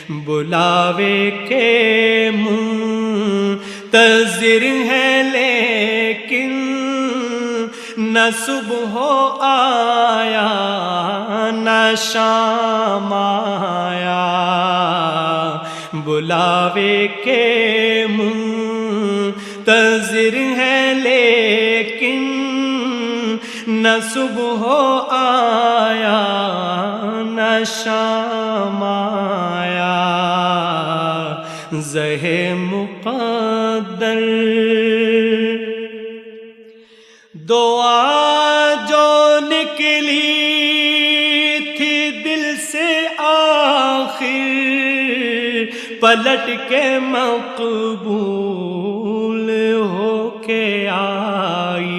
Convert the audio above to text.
بلاوے کے منتظر ہیں لیکن نہ صبح آیا نہ شام آیا، بلاوے کے منتظر ہیں لیکن نہ صبح آیا نہ شام آیا، زہ مقدر دعا جو نکلی تھی دل سے آخر پلٹ کے مقبول ہو کے آئی،